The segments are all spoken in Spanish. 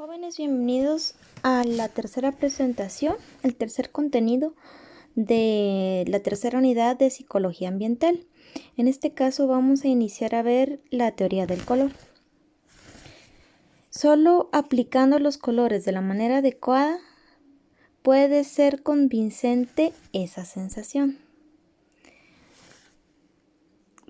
Jóvenes, bienvenidos a la tercera presentación, el tercer contenido de la tercera unidad de Psicología Ambiental. En este caso vamos a iniciar a ver la teoría del color. Solo aplicando los colores de la manera adecuada puede ser convincente esa sensación.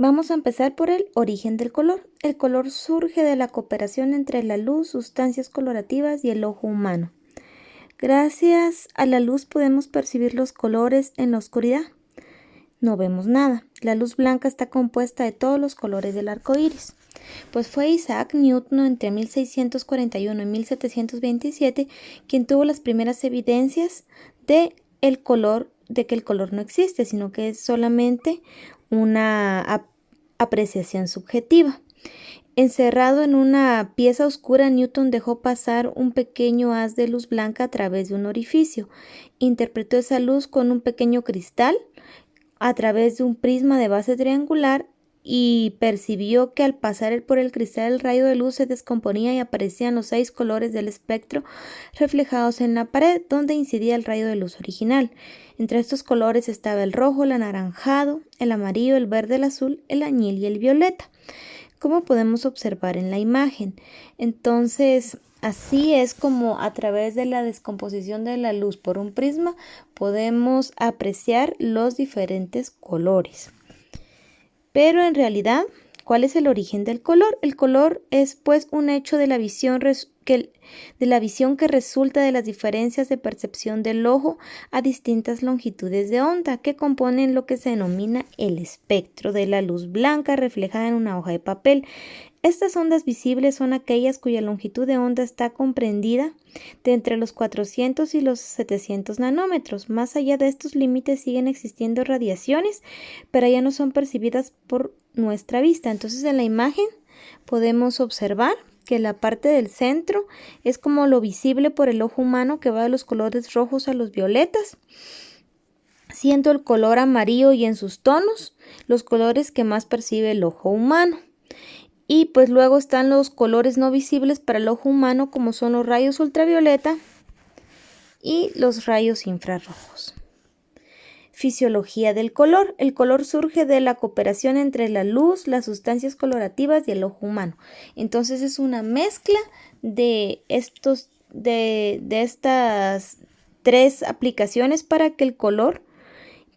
Vamos a empezar por el origen del color. El color surge de la cooperación entre la luz, sustancias colorativas y el ojo humano. Gracias a la luz podemos percibir los colores en la oscuridad. No vemos nada. La luz blanca está compuesta de todos los colores del arco iris. Pues fue Isaac Newton entre 1641 y 1727 quien tuvo las primeras evidencias de que el color no existe, sino que es solamente una apreciación subjetiva. Encerrado en una pieza oscura, Newton dejó pasar un pequeño haz de luz blanca a través de un orificio. Interpretó esa luz con un pequeño cristal a través de un prisma de base triangular y percibió que al pasar por el cristal el rayo de luz se descomponía y aparecían los 6 colores del espectro reflejados en la pared donde incidía el rayo de luz original. Entre estos colores estaba el rojo, el anaranjado, el amarillo, el verde, el azul, el añil y el violeta, como podemos observar en la imagen. Entonces, así es como a través de la descomposición de la luz por un prisma podemos apreciar los diferentes colores. Pero en realidad, ¿cuál es el origen del color? El color es pues un hecho de la visión que resulta de las diferencias de percepción del ojo a distintas longitudes de onda que componen lo que se denomina el espectro de la luz blanca reflejada en una hoja de papel. Estas ondas visibles son aquellas cuya longitud de onda está comprendida de entre los 400 y los 700 nanómetros. Más allá de estos límites siguen existiendo radiaciones, pero ya no son percibidas por nuestra vista. Entonces en la imagen podemos observar que la parte del centro es como lo visible por el ojo humano, que va de los colores rojos a los violetas, siendo el color amarillo y en sus tonos los colores que más percibe el ojo humano. Y pues luego están los colores no visibles para el ojo humano, como son los rayos ultravioleta y los rayos infrarrojos. Fisiología del color. El color surge de la cooperación entre la luz, las sustancias colorativas y el ojo humano. Entonces es una mezcla de estas 3 aplicaciones para que el color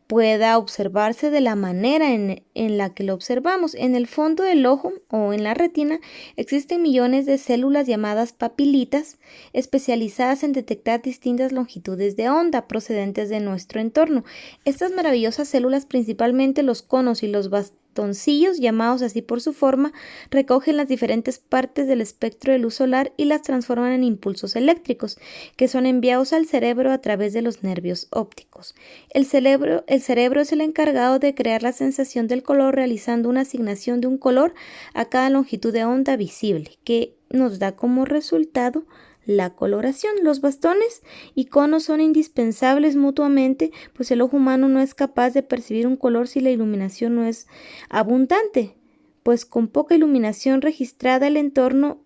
pueda observarse de la manera en la que lo observamos. En el fondo del ojo o en la retina existen millones de células llamadas papilitas especializadas en detectar distintas longitudes de onda procedentes de nuestro entorno. Estas maravillosas células, principalmente los conos y los bastoncillos, llamados así por su forma, recogen las diferentes partes del espectro de luz solar y las transforman en impulsos eléctricos que son enviados al cerebro a través de los nervios ópticos. El cerebro es el encargado de crear la sensación del color realizando una asignación de un color a cada longitud de onda visible, que nos da como resultado la coloración. Los bastones y conos son indispensables mutuamente, pues el ojo humano no es capaz de percibir un color si la iluminación no es abundante, pues con poca iluminación registrada el entorno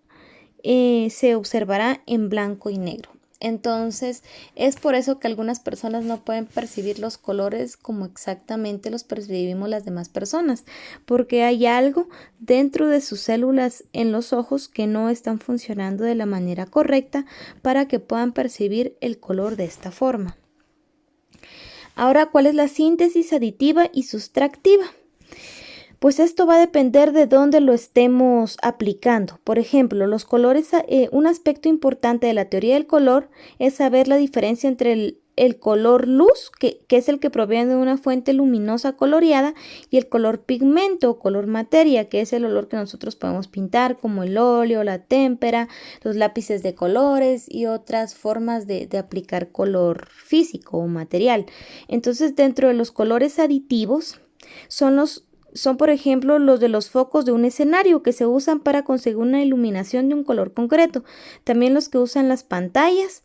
se observará en blanco y negro. Entonces es por eso que algunas personas no pueden percibir los colores como exactamente los percibimos las demás personas, porque hay algo dentro de sus células en los ojos que no están funcionando de la manera correcta para que puedan percibir el color de esta forma. Ahora, ¿cuál es la síntesis aditiva y sustractiva? Pues esto va a depender de dónde lo estemos aplicando. Por ejemplo, los colores, un aspecto importante de la teoría del color es saber la diferencia entre el color luz, que es el que proviene de una fuente luminosa coloreada, y el color pigmento o color materia, que es el olor que nosotros podemos pintar, como el óleo, la témpera, los lápices de colores y otras formas de aplicar color físico o material. Entonces, dentro de los colores aditivos son, por ejemplo, los de los focos de un escenario que se usan para conseguir una iluminación de un color concreto. También los que usan las pantallas.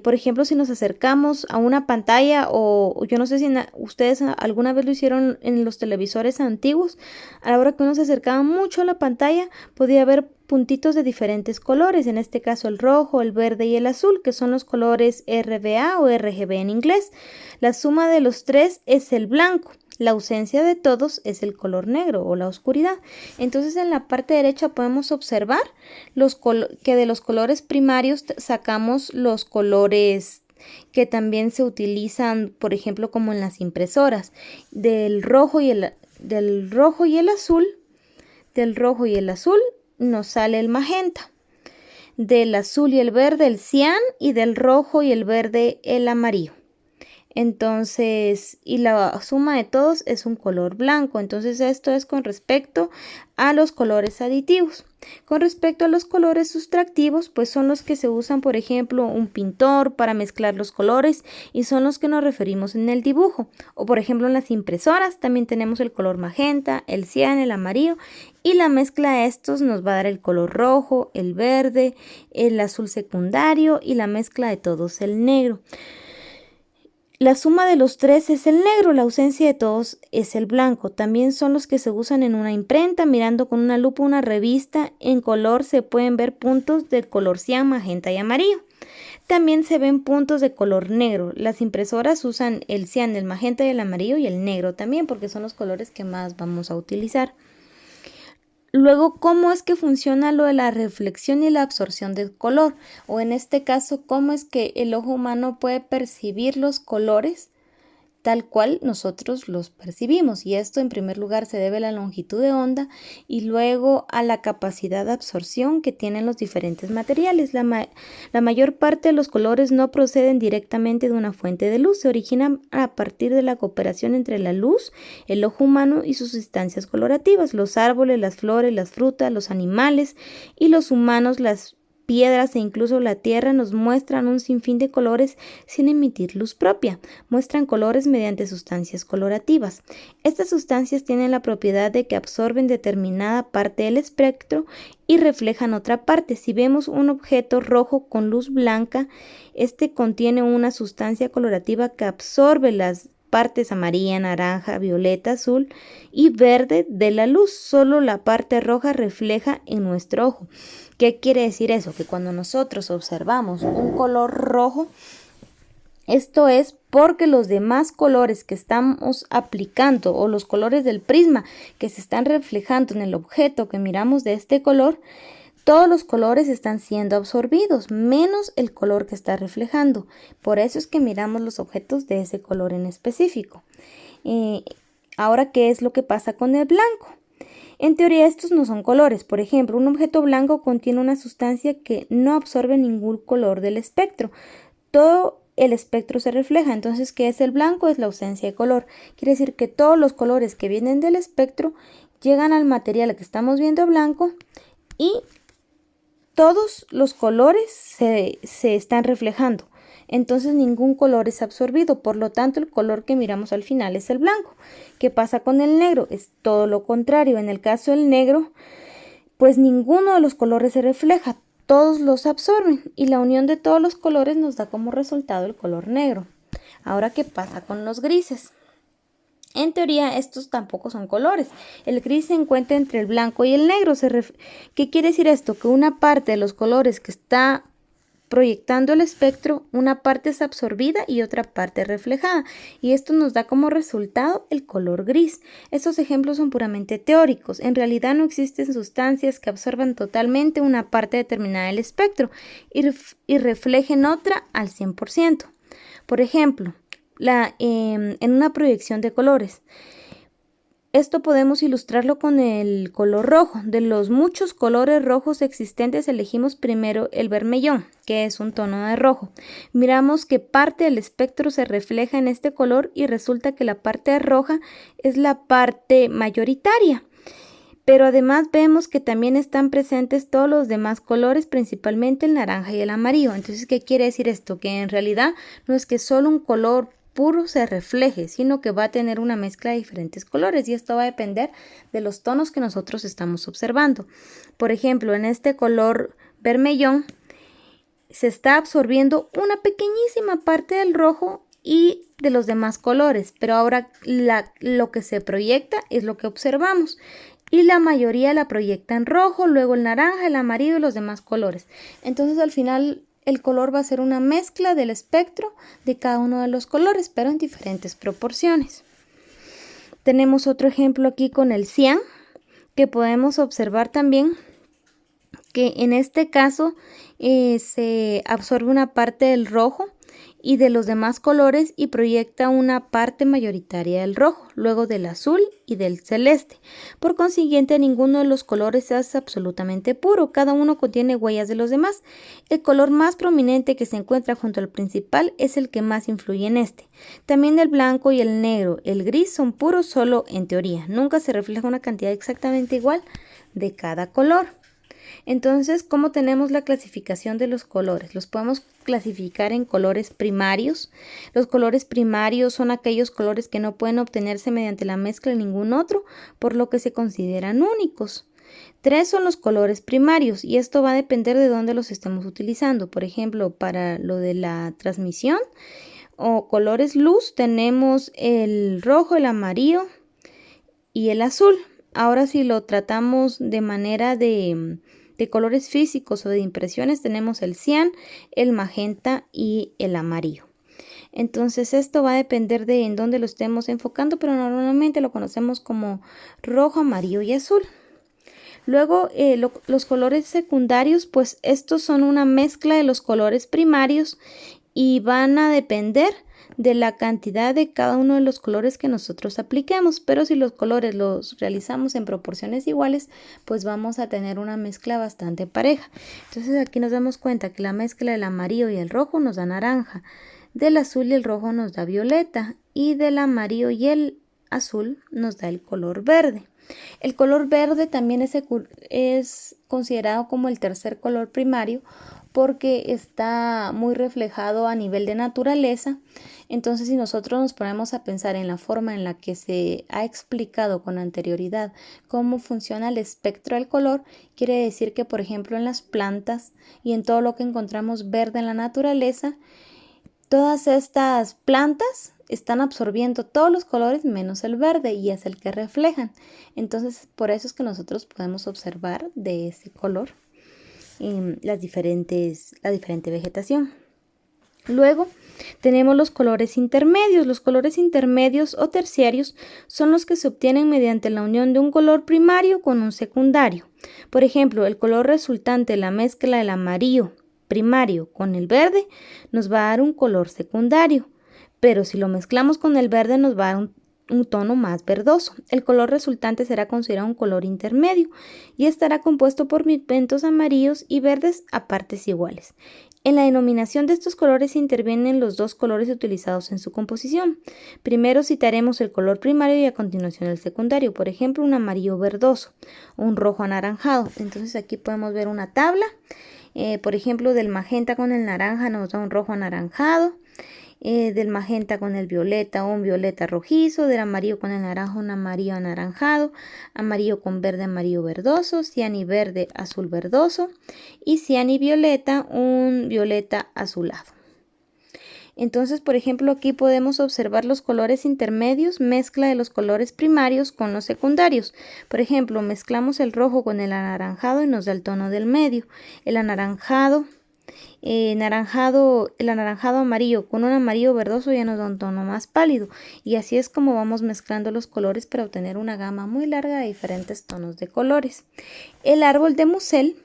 Por ejemplo, si nos acercamos a una pantalla o yo no sé si ustedes alguna vez lo hicieron en los televisores antiguos, a la hora que uno se acercaba mucho a la pantalla podía ver puntitos de diferentes colores, en este caso el rojo, el verde y el azul, que son los colores RBA o RGB en inglés. La suma de los tres es el blanco. La ausencia de todos es el color negro o la oscuridad. Entonces en la parte derecha podemos observar que de los colores primarios sacamos los colores que también se utilizan, por ejemplo, como en las impresoras, del rojo y el azul. Del rojo y el azul nos sale el magenta. Del azul y el verde el cian, y del rojo y el verde el amarillo. Entonces, y la suma de todos es un color blanco. Entonces esto es con respecto a los colores aditivos. Con respecto a los colores sustractivos, pues son los que se usan, por ejemplo, un pintor para mezclar los colores, y son los que nos referimos en el dibujo. O por ejemplo en las impresoras también tenemos el color magenta, el cian, el amarillo, y la mezcla de estos nos va a dar el color rojo, el verde, el azul secundario, y la mezcla de todos el negro. La suma de los tres es el negro, la ausencia de todos es el blanco. También son los que se usan en una imprenta. Mirando con una lupa una revista en color se pueden ver puntos de color cian, magenta y amarillo. También se ven puntos de color negro. Las impresoras usan el cian, el magenta y el amarillo, y el negro también, porque son los colores que más vamos a utilizar. Luego, ¿cómo es que funciona lo de la reflexión y la absorción del color? O en este caso, ¿cómo es que el ojo humano puede percibir los colores tal cual nosotros los percibimos? Y esto en primer lugar se debe a la longitud de onda y luego a la capacidad de absorción que tienen los diferentes materiales. La mayor parte de los colores no proceden directamente de una fuente de luz, se originan a partir de la cooperación entre la luz, el ojo humano y sus sustancias colorativas, los árboles, las flores, las frutas, los animales y los humanos, las piedras e incluso la tierra nos muestran un sinfín de colores sin emitir luz propia. Muestran colores mediante sustancias colorativas. Estas sustancias tienen la propiedad de que absorben determinada parte del espectro y reflejan otra parte. Si vemos un objeto rojo con luz blanca, este contiene una sustancia colorativa que absorbe las partes amarilla, naranja, violeta, azul y verde de la luz. Solo la parte roja refleja en nuestro ojo. ¿Qué quiere decir eso? Que cuando nosotros observamos un color rojo, esto es porque los demás colores que estamos aplicando o los colores del prisma que se están reflejando en el objeto que miramos de este color, todos los colores están siendo absorbidos, menos el color que está reflejando. Por eso es que miramos los objetos de ese color en específico. Ahora, ¿qué es lo que pasa con el blanco? En teoría estos no son colores. Por ejemplo, un objeto blanco contiene una sustancia que no absorbe ningún color del espectro. Todo el espectro se refleja. Entonces, ¿qué es el blanco? Es la ausencia de color. Quiere decir que todos los colores que vienen del espectro llegan al material que estamos viendo blanco y todos los colores se están reflejando. Entonces ningún color es absorbido, por lo tanto el color que miramos al final es el blanco. ¿Qué pasa con el negro? Es todo lo contrario. En el caso del negro, pues ninguno de los colores se refleja, todos los absorben y la unión de todos los colores nos da como resultado el color negro. Ahora, ¿qué pasa con los grises? En teoría estos tampoco son colores. El gris se encuentra entre el blanco y el negro. ¿Qué quiere decir esto? Que una parte de los colores que está proyectando el espectro, una parte es absorbida y otra parte reflejada, y esto nos da como resultado el color gris. Estos ejemplos son puramente teóricos. En realidad no existen sustancias que absorban totalmente una parte determinada del espectro y reflejen otra al 100%. Por ejemplo, en una proyección de colores. Esto podemos ilustrarlo con el color rojo. De los muchos colores rojos existentes, elegimos primero el vermellón, que es un tono de rojo. Miramos que parte del espectro se refleja en este color y resulta que la parte roja es la parte mayoritaria. Pero además vemos que también están presentes todos los demás colores, principalmente el naranja y el amarillo. Entonces, ¿qué quiere decir esto? Que en realidad no es que solo un color puro se refleje, sino que va a tener una mezcla de diferentes colores y esto va a depender de los tonos que nosotros estamos observando. Por ejemplo, en este color vermellón se está absorbiendo una pequeñísima parte del rojo y de los demás colores, pero ahora lo que se proyecta es lo que observamos. y la mayoría la proyecta en rojo, luego el naranja, el amarillo y los demás colores. Entonces al final el color va a ser una mezcla del espectro de cada uno de los colores, pero en diferentes proporciones. Tenemos otro ejemplo aquí con el cian, que podemos observar también que en este caso se absorbe una parte del rojo y de los demás colores y proyecta una parte mayoritaria del rojo, luego del azul y del celeste. Por consiguiente, ninguno de los colores es absolutamente puro, cada uno contiene huellas de los demás. El color más prominente que se encuentra junto al principal es el que más influye en este. También el blanco y el negro, el gris son puros solo en teoría, nunca se refleja una cantidad exactamente igual de cada color. Entonces, ¿cómo tenemos la clasificación de los colores? Los podemos clasificar en colores primarios. Los colores primarios son aquellos colores que no pueden obtenerse mediante la mezcla de ningún otro, por lo que se consideran únicos. 3 son los colores primarios y esto va a depender de dónde los estemos utilizando. Por ejemplo, para lo de la transmisión o colores luz tenemos el rojo, el amarillo y el azul. Ahora si lo tratamos de manera de colores físicos o de impresiones tenemos el cian, el magenta y el amarillo. Entonces esto va a depender de en dónde lo estemos enfocando, pero normalmente lo conocemos como rojo, amarillo y azul. Luego los colores secundarios, pues estos son una mezcla de los colores primarios y van a depender de la cantidad de cada uno de los colores que nosotros apliquemos, pero si los colores los realizamos en proporciones iguales, pues vamos a tener una mezcla bastante pareja. Entonces aquí nos damos cuenta que la mezcla del amarillo y el rojo nos da naranja, del azul y el rojo nos da violeta y del amarillo y el azul nos da el color verde. El color verde también es considerado como el tercer color primario porque está muy reflejado a nivel de naturaleza. Entonces, si nosotros nos ponemos a pensar en la forma en la que se ha explicado con anterioridad cómo funciona el espectro del color, quiere decir que, por ejemplo, en las plantas y en todo lo que encontramos verde en la naturaleza, todas estas plantas están absorbiendo todos los colores menos el verde y es el que reflejan. Entonces, por eso es que nosotros podemos observar de ese color la diferente vegetación. Luego tenemos los colores intermedios. Los colores intermedios o terciarios son los que se obtienen mediante la unión de un color primario con un secundario. Por ejemplo, el color resultante de la mezcla del amarillo primario con el verde nos va a dar un color secundario, pero si lo mezclamos con el verde nos va a dar un tono más verdoso. El color resultante será considerado un color intermedio y estará compuesto por pigmentos amarillos y verdes a partes iguales. En la denominación de estos colores intervienen los dos colores utilizados en su composición. Primero citaremos el color primario y a continuación el secundario, por ejemplo un amarillo verdoso o un rojo anaranjado. Entonces aquí podemos ver una tabla, por ejemplo del magenta con el naranja nos da un rojo anaranjado, del magenta con el violeta un violeta rojizo, del amarillo con el naranja un amarillo anaranjado, amarillo con verde amarillo verdoso, cian y verde azul verdoso y cian y violeta un violeta azulado. Entonces, por ejemplo, aquí podemos observar los colores intermedios, mezcla de los colores primarios con los secundarios. Por ejemplo, mezclamos el rojo con el anaranjado y nos da el tono del medio. El anaranjado amarillo con un amarillo verdoso ya nos da un tono más pálido y así es como vamos mezclando los colores para obtener una gama muy larga de diferentes tonos de colores. El árbol de Munsell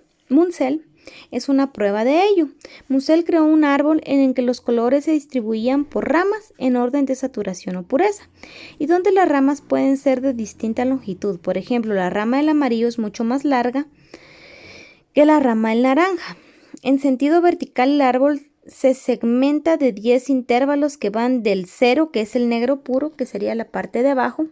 es una prueba de ello. Munsell creó un árbol en el que los colores se distribuían por ramas en orden de saturación o pureza y donde las ramas pueden ser de distinta longitud. Por ejemplo, la rama del amarillo es mucho más larga que la rama del naranja. En sentido vertical, el árbol se segmenta de 10 intervalos que van del 0, que es el negro puro, que sería la parte de abajo,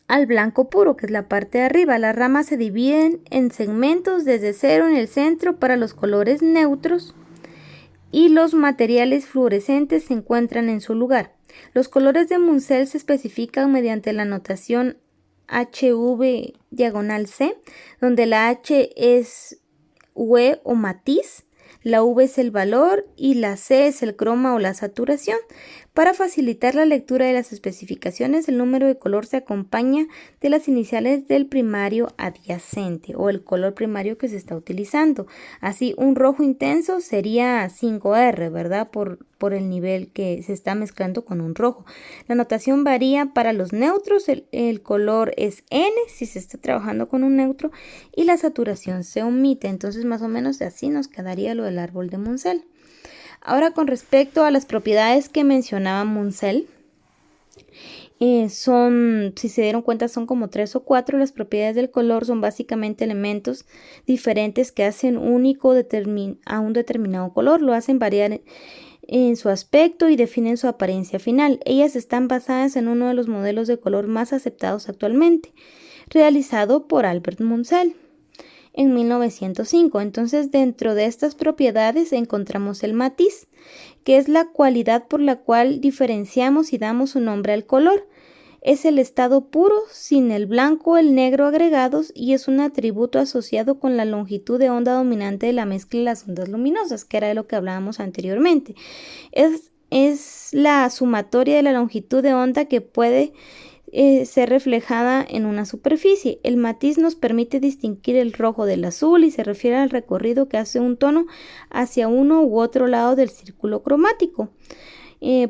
al blanco puro, que es la parte de arriba. Las ramas se dividen en segmentos desde 0 en el centro para los colores neutros y los materiales fluorescentes se encuentran en su lugar. Los colores de Munsell se especifican mediante la notación HV/C, donde la H es hue o matiz, La V es el valor y la C es el croma o la saturación. Para facilitar la lectura de las especificaciones, el número de color se acompaña de las iniciales del primario adyacente o el color primario que se está utilizando. Así, un rojo intenso sería 5R, ¿verdad? Por el nivel que se está mezclando con un rojo. La notación varía para los neutros, el color es N si se está trabajando con un neutro y la saturación se omite. Entonces, más o menos así nos quedaría lo del árbol de Munsell. Ahora, con respecto a las propiedades que mencionaba Munsell, si se dieron cuenta, son como 3 o 4. Las propiedades del color son básicamente elementos diferentes que hacen único a un determinado color, lo hacen variar en su aspecto y definen su apariencia final. Ellas están basadas en uno de los modelos de color más aceptados actualmente, realizado por Albert Munsell en 1905. Entonces, dentro de estas propiedades encontramos el matiz, que es la cualidad por la cual diferenciamos y damos un nombre al color. Es el estado puro, sin el blanco o el negro agregados, y es un atributo asociado con la longitud de onda dominante de la mezcla de las ondas luminosas, que era de lo que hablábamos anteriormente. Es la sumatoria de la longitud de onda que puede ser reflejada en una superficie. El matiz nos permite distinguir el rojo del azul y se refiere al recorrido que hace un tono hacia uno u otro lado del círculo cromático.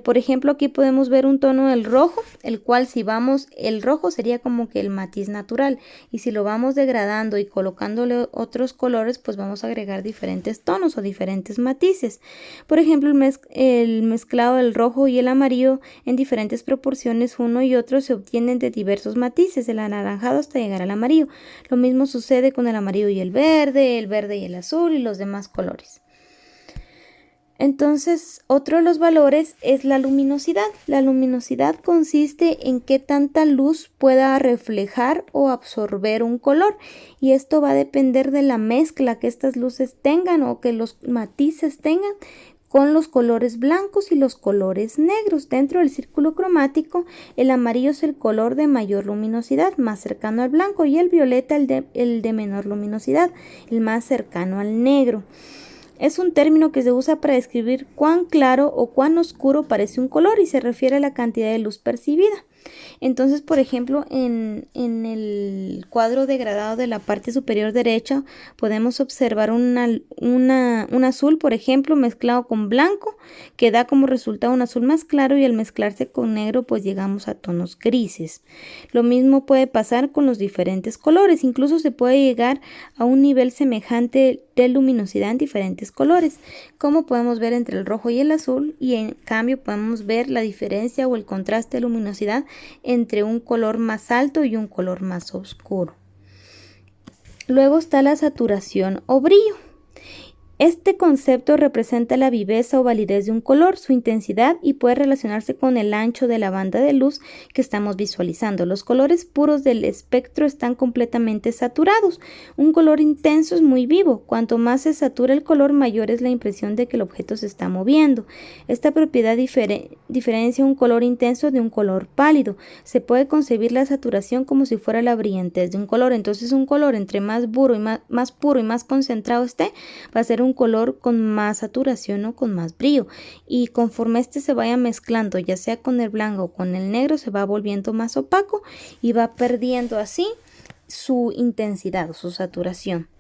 Por ejemplo, aquí podemos ver un tono del rojo, el cual si vamos, el rojo sería como que el matiz natural, y si lo vamos degradando y colocándole otros colores, pues vamos a agregar diferentes tonos o diferentes matices. Por ejemplo, el mezclado del rojo y el amarillo en diferentes proporciones, uno y otro, se obtienen de diversos matices, del anaranjado hasta llegar al amarillo. Lo mismo sucede con el amarillo y el verde y el azul y los demás colores. Entonces, otro de los valores es la luminosidad. La luminosidad consiste en qué tanta luz pueda reflejar o absorber un color, y esto va a depender de la mezcla que estas luces tengan o que los matices tengan con los colores blancos y los colores negros. Dentro del círculo cromático, el amarillo es el color de mayor luminosidad, más cercano al blanco, y el violeta el de menor luminosidad, el más cercano al negro. Es un término que se usa para describir cuán claro o cuán oscuro parece un color y se refiere a la cantidad de luz percibida. Entonces, por ejemplo, en el cuadro degradado de la parte superior derecha podemos observar un azul, por ejemplo, mezclado con blanco, que da como resultado un azul más claro, y al mezclarse con negro pues llegamos a tonos grises. Lo mismo puede pasar con los diferentes colores, incluso se puede llegar a un nivel semejante de luminosidad en diferentes colores, como podemos ver entre el rojo y el azul, y en cambio podemos ver la diferencia o el contraste de luminosidad entre un color más alto y un color más oscuro. Luego está la saturación o brillo. Este concepto representa la viveza o validez de un color, su intensidad, y puede relacionarse con el ancho de la banda de luz que estamos visualizando. Los colores puros del espectro están completamente saturados. Un color intenso es muy vivo. Cuanto más se satura el color, mayor es la impresión de que el objeto se está moviendo. Esta propiedad diferencia un color intenso de un color pálido. Se puede concebir la saturación como si fuera la brillantez de un color. Entonces, un color entre más puro y más concentrado esté, va a ser un color con más saturación o con más brillo, y conforme este se vaya mezclando, ya sea con el blanco o con el negro, se va volviendo más opaco y va perdiendo así su intensidad o su saturación.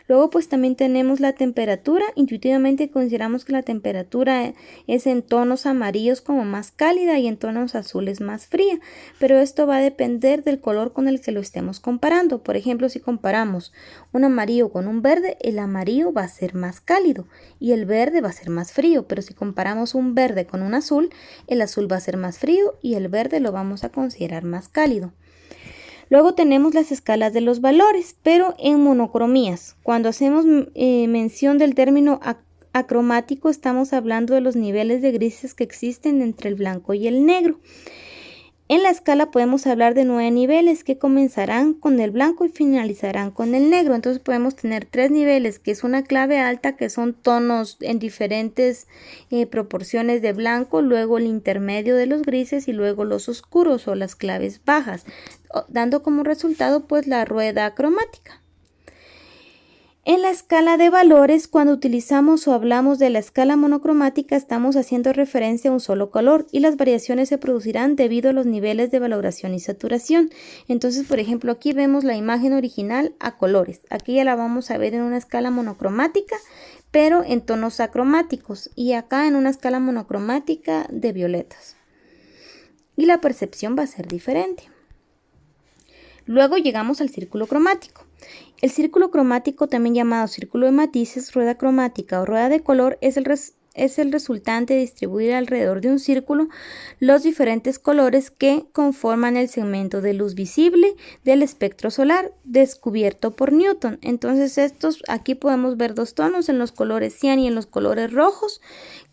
Luego pues también tenemos la temperatura. Intuitivamente consideramos que la temperatura es en tonos amarillos como más cálida y en tonos azules más fría, pero esto va a depender del color con el que lo estemos comparando. Por ejemplo, si comparamos un amarillo con un verde, el amarillo va a ser más cálido y el verde va a ser más frío, pero si comparamos un verde con un azul, el azul va a ser más frío y el verde lo vamos a considerar más cálido. Luego tenemos las escalas de los valores, pero en monocromías. Cuando hacemos mención del término acromático, estamos hablando de los niveles de grises que existen entre el blanco y el negro. En la escala podemos hablar de 9 niveles que comenzarán con el blanco y finalizarán con el negro. Entonces podemos tener 3 niveles, que es una clave alta, que son tonos en diferentes proporciones de blanco, luego el intermedio de los grises y luego los oscuros o las claves bajas, dando como resultado pues la rueda cromática. En la escala de valores, cuando utilizamos o hablamos de la escala monocromática, estamos haciendo referencia a un solo color y las variaciones se producirán debido a los niveles de valoración y saturación. Entonces, por ejemplo, aquí vemos la imagen original a colores. Aquí ya la vamos a ver en una escala monocromática, pero en tonos acromáticos, y acá en una escala monocromática de violetas. Y la percepción va a ser diferente. Luego llegamos al círculo cromático. El círculo cromático, también llamado círculo de matices, rueda cromática o rueda de color, es el resultante de distribuir alrededor de un círculo los diferentes colores que conforman el segmento de luz visible del espectro solar descubierto por Newton. Entonces aquí podemos ver dos tonos en los colores cian y en los colores rojos,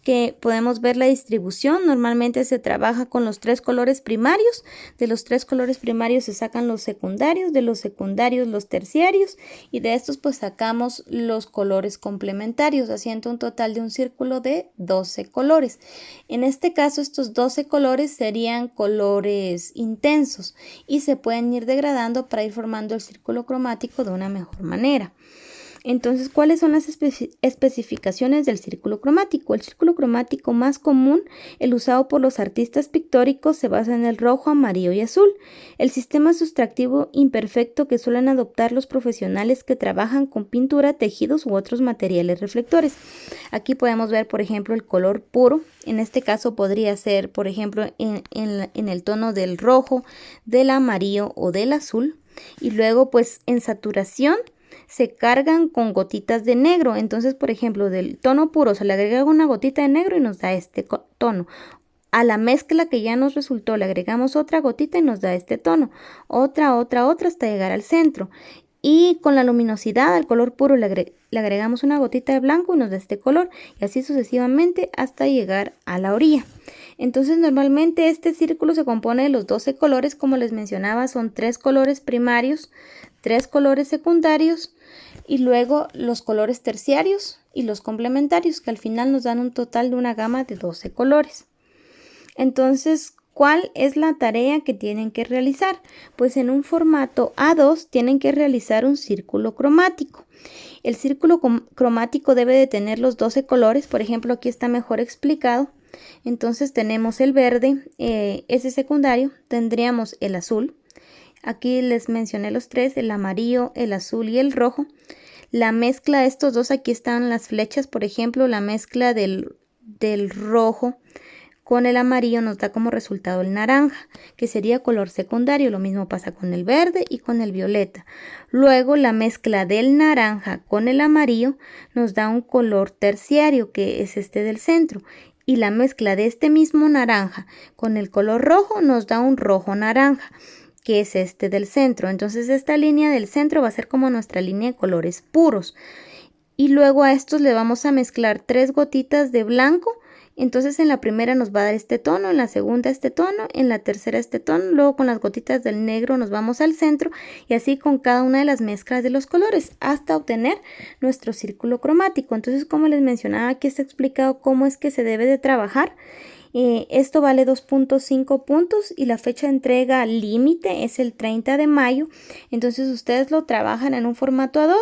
que podemos ver la distribución. Normalmente se trabaja con los tres colores primarios. De los tres colores primarios se sacan los secundarios, de los secundarios los terciarios, y de estos pues sacamos los colores complementarios, haciendo un total de un círculo de 12 colores. En este caso, estos 12 colores serían colores intensos y se pueden ir degradando para ir formando el círculo cromático de una mejor manera. Entonces, ¿cuáles son las especificaciones del círculo cromático? El círculo cromático más común, el usado por los artistas pictóricos, se basa en el rojo, amarillo y azul. El sistema sustractivo imperfecto que suelen adoptar los profesionales que trabajan con pintura, tejidos u otros materiales reflectores. Aquí podemos ver, por ejemplo, el color puro. En este caso podría ser, por ejemplo, en el tono del rojo, del amarillo o del azul. Y luego, pues, en saturación se cargan con gotitas de negro. Entonces, por ejemplo, del tono puro se le agrega una gotita de negro y nos da este tono. A la mezcla que ya nos resultó le agregamos otra gotita y nos da este tono. Otra hasta llegar al centro. Y con la luminosidad, al color puro, le agregamos una gotita de blanco y nos da este color. Y así sucesivamente hasta llegar a la orilla. Entonces, normalmente este círculo se compone de los 12 colores. Como les mencionaba, son 3 colores primarios, 3 colores secundarios y luego los colores terciarios y los complementarios, que al final nos dan un total de una gama de 12 colores. Entonces, ¿cuál es la tarea que tienen que realizar? Pues en un formato A2 tienen que realizar un círculo cromático. El círculo cromático debe de tener los 12 colores. Por ejemplo, aquí está mejor explicado. Entonces tenemos el verde, ese secundario, tendríamos el azul. Aquí les mencioné los tres, el amarillo, el azul y el rojo. La mezcla de estos dos, aquí están las flechas, por ejemplo, la mezcla del rojo con el amarillo nos da como resultado el naranja, que sería color secundario. Lo mismo pasa con el verde y con el violeta. Luego la mezcla del naranja con el amarillo nos da un color terciario, que es este del centro. Y la mezcla de este mismo naranja con el color rojo nos da un rojo naranja, que es este del centro. Entonces esta línea del centro va a ser como nuestra línea de colores puros. Y luego a estos le vamos a mezclar 3 gotitas de blanco. Entonces en la primera nos va a dar este tono, en la segunda este tono, en la tercera este tono. Luego con las gotitas del negro nos vamos al centro y así con cada una de las mezclas de los colores hasta obtener nuestro círculo cromático. Entonces, como les mencionaba, aquí está explicado cómo es que se debe de trabajar. Esto vale 2.5 puntos y la fecha de entrega límite es el 30 de mayo. Entonces ustedes lo trabajan en un formato A2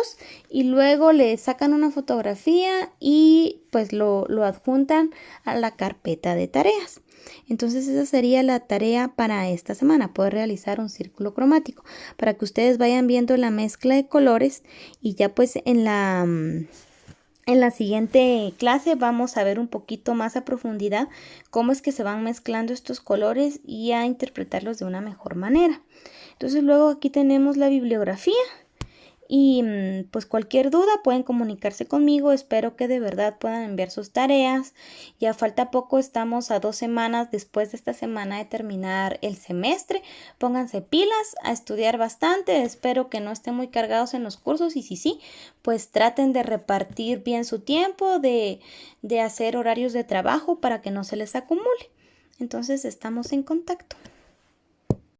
y luego le sacan una fotografía y pues lo adjuntan a la carpeta de tareas. Entonces esa sería la tarea para esta semana, poder realizar un círculo cromático para que ustedes vayan viendo la mezcla de colores y ya pues en la siguiente clase vamos a ver un poquito más a profundidad cómo es que se van mezclando estos colores y a interpretarlos de una mejor manera. Entonces luego aquí tenemos la bibliografía y pues cualquier duda pueden comunicarse conmigo. Espero que de verdad puedan enviar sus tareas. Ya falta poco, estamos a 2 semanas después de esta semana de terminar el semestre. Pónganse pilas a estudiar bastante. Espero que no estén muy cargados en los cursos y si sí, pues traten de repartir bien su tiempo, de hacer horarios de trabajo para que no se les acumule. Entonces estamos en contacto.